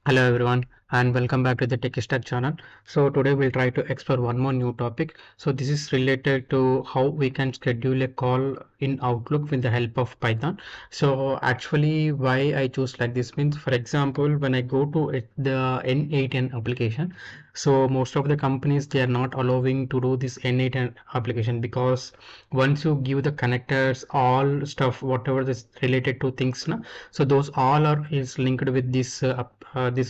Hello everyone and welcome back to the Tech Stack channel. So today we'll try to explore one more new topic. So this is related to how we can schedule a call in Outlook with the help of Python. So actually why I choose like this means, for example, when I go to the N8N application, so most of the companies they are not allowing to do this N8N application because once you give the connectors all stuff whatever is related to things na, so those all are is linked with this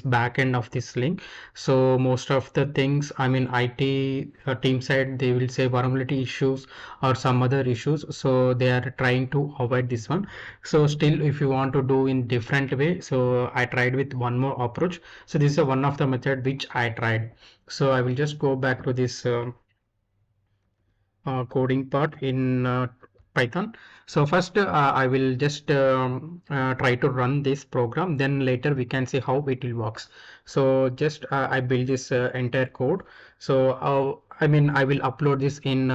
back end of this link. So most of the things, I mean IT team side, they will say vulnerability issues or some other issues, so they are trying to avoid this one. So still if you want to do in different way, so I tried with one more approach. So this is a one of the method which I tried. So I will just go back to this coding part in Python. So first I will just try to run this program, then later we can see how it will works. So just I build this entire code. So I mean I will upload this in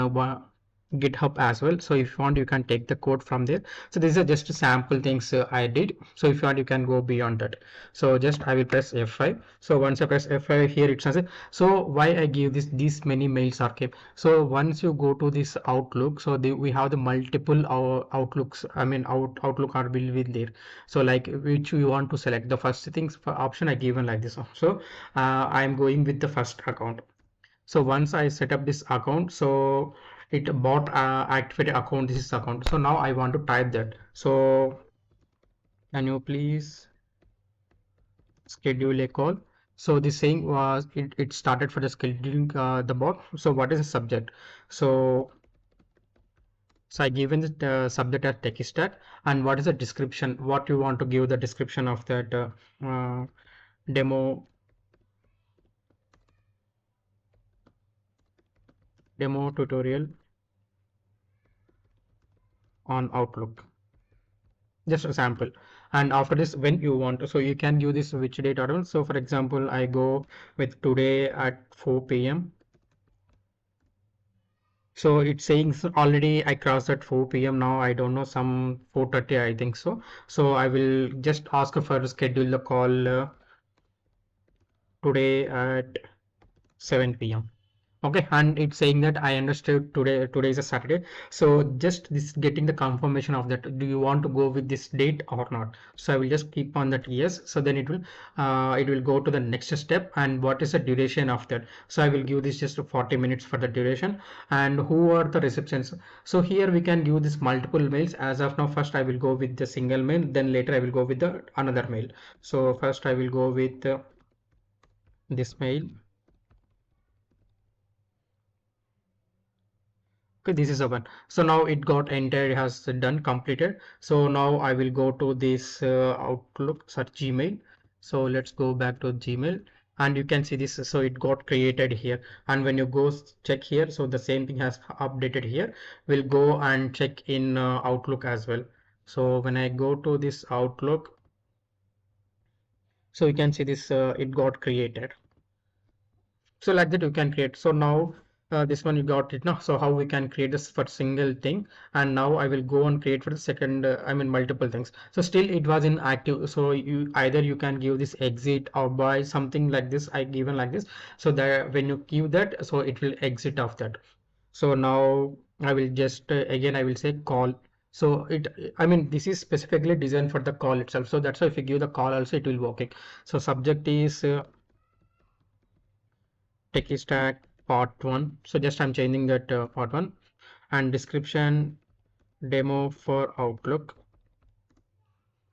GitHub as well. So if you want you can take the code from there. So these are just sample things I did. So if you want you can go beyond that. So just I will press F5. So once I press F5 here it says it. So why I give this these many mails are kept. So once you go to this Outlook, so we have the multiple outlooks. I mean Outlook are will be there. So like which you want to select. The first things for option I given like this. So I am going with the first account. So once I set up this account, so it bought activated account. This is account. So now I want to type that. So can you please schedule a call? So the saying was it started for the scheduling the bot. So what is the subject? So I given the subject as tech stack, and what is the description? What you want to give the description of that demo demo tutorial on Outlook. Just a sample. And after this, when you want to, so you can give this which date or not. So for example, I go with today at 4 p.m. So it's saying so already I crossed at 4 p.m. now. I don't know, some 4:30 I think so. So I will just ask for to schedule the call today at 7 p.m. Okay, and it's saying that I understood today is a Saturday. So just this getting the confirmation of that. Do you want to go with this date or not? So I will just keep on that yes. So then it will go to the next step. And what is the duration of that? So I will give this just 40 minutes for the duration. And who are the recipients? So here we can give this multiple mails. As of now, first I will go with the single mail. Then later I will go with the another mail. So first I will go with this mail. Okay, this is the one. So now it got entered, it has done completed. So now I will go to this Outlook search Gmail. So let's go back to Gmail and you can see this. So it got created here. And when you go check here, so the same thing has updated here. We'll go and check in Outlook as well. So when I go to this Outlook, so you can see this, it got created. So like that you can create. So now this one you got it now. So how we can create this for single thing, and now I will go and create for the second I mean multiple things. So still it was inactive, so you either you can give this exit or by something like this I given like this, so that when you give that, so it will exit of that. So now I will just again I will say call. So I mean this is specifically designed for the call itself, so that's why if you give the call also it will working. So subject is tech stack part 1. So just I'm changing that part 1, and description demo for Outlook.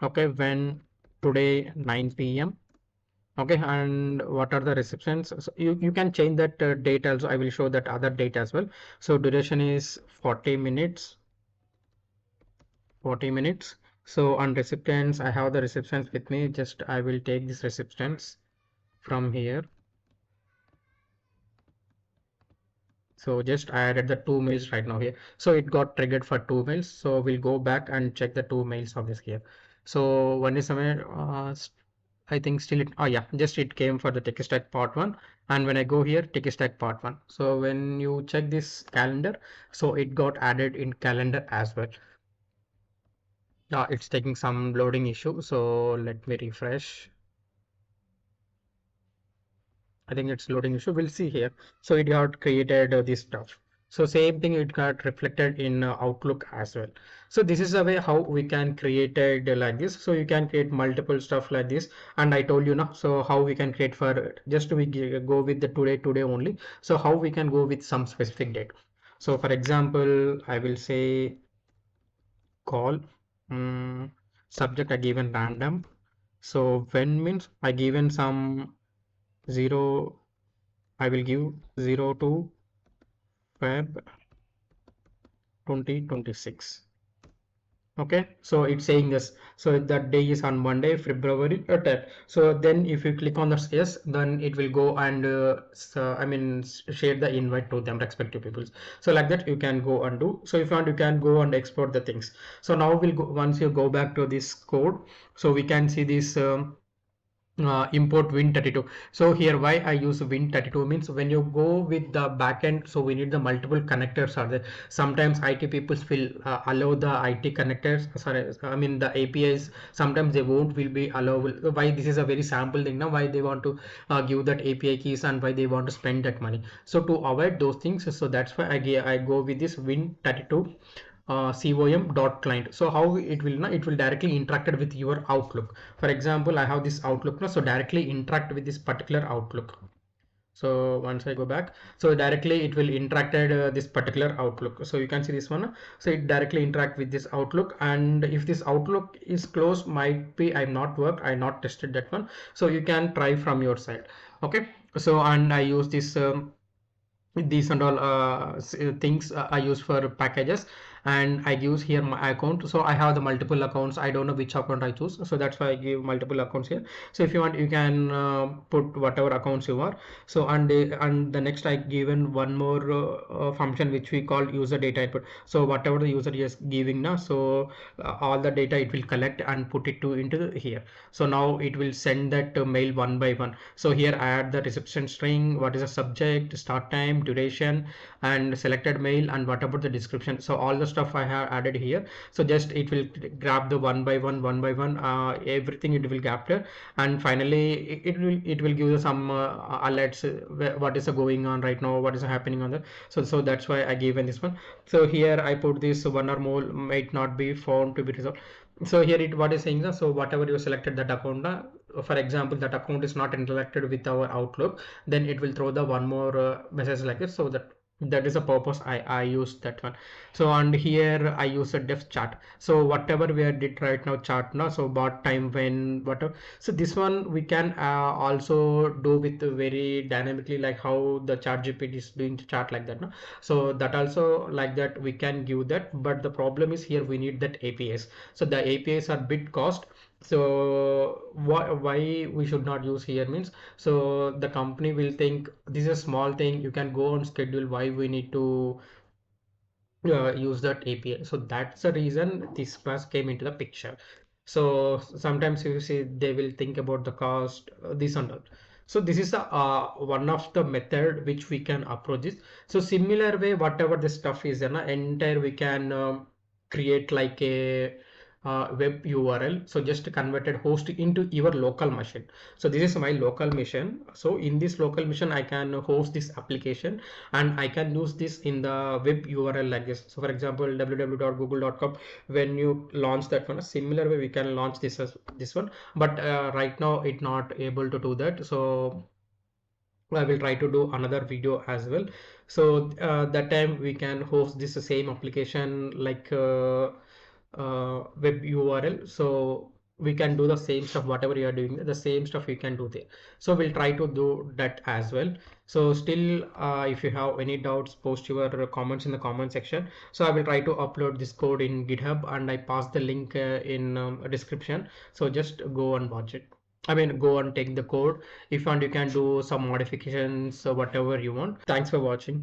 Okay, when today 9 p.m. Okay, and what are the receptions? So you can change that date also. I will show that other date as well. So duration is 40 minutes. 40 minutes. So on recipients, I have the recipients with me. Just I will take this recipients from here. So just I added the two mails right now here. So it got triggered for two mails. So we'll go back and check the two mails of this here. So one is somewhere, I think still it, oh yeah, just it came for the tech stack part 1. And when I go here, tech stack part 1. So when you check this calendar, so it got added in calendar as well. It's taking some loading issue. So let me refresh. I think it's loading issue. We'll see here. So it got created this stuff. So same thing it got reflected in Outlook as well. So this is a way how we can create it like this. So you can create multiple stuff like this. And I told you now, so how we can create for just we go with the today only. So how we can go with some specific date. So for example, I will say call subject I given random. So when means I given some 0, I will give 0 to Feb 2026. Okay, so it's saying this. So that day is on Monday, February 10th. So then if you click on the yes, then it will go and share the invite to them respective people. So like that you can go and do. So if you want, you can go and export the things. So now we'll go once you go back to this code. So we can see this. Import Win32. So here why I use Win32 means when you go with the backend, so we need the multiple connectors are there. Sometimes IT people will allow the IT connectors, sorry, I mean the APIs. Sometimes they won't will be allowable. Why this is a very sample thing now? Why they want to give that API keys and why they want to spend that money. So to avoid those things, so that's why I go with this Win32 com dot client. So how it will it will directly interacted with your Outlook. For example, I have this Outlook now, so directly interact with this particular Outlook. So once I go back, so directly it will interacted this particular Outlook. So you can see this one. So it directly interact with this Outlook, and if this Outlook is closed, might be I'm not worked, I not tested that one. So you can try from your side. Okay. So and I use this. These and all things I use for packages, and I use here my account. So I have the multiple accounts. I don't know which account I choose, so that's why I give multiple accounts here. So if you want, you can put whatever accounts you are. So and the next I given one more function which we call user data input. So whatever the user is giving now, so all the data it will collect and put it to into here. So now it will send that mail one by one. So here I add the reception string, what is the subject, start time, duration, and selected mail, and what about the description. So all the stuff I have added here. So just it will grab the one by one everything it will capture, and finally it will give you some alerts, what is going on right now, what is happening on the. So that's why I given this one. So here I put this one or more might not be found to be resolved. So here it what is saying that, so whatever you selected that account, for example that account is not interacted with our Outlook, then it will throw the one more message like this. So that is the purpose I use that one. So and here I use a def chart. So whatever we did right now chart now, so bot time when whatever. So this one we can also do with very dynamically, like how the chat GPT is doing the chart like that, no? So that also like that we can give that, but the problem is here we need that APIs. So the APIs are bit cost. So why we should not use here means, so the company will think this is a small thing, you can go on schedule, why we need to use that API. So that's the reason this class came into the picture. So sometimes you see they will think about the cost, this and that. So this is a one of the method which we can approach this. So similar way, whatever the stuff is, entire we can create like a web URL. So just converted host into your local machine. So this is my local machine. So in this local machine, I can host this application and I can use this in the web URL like this. So for example, www.google.com, when you launch that one, a similar way we can launch this as this one, but right now it not able to do that. So I will try to do another video as well. So that time we can host this same application like web URL. So we can do the same stuff, whatever you are doing, the same stuff you can do there. So we'll try to do that as well. So still, if you have any doubts, post your comments in the comment section. So I will try to upload this code in GitHub, and I pass the link in description. So just go and watch it. I mean, go and take the code. If you want, you can do some modifications, whatever you want. Thanks for watching.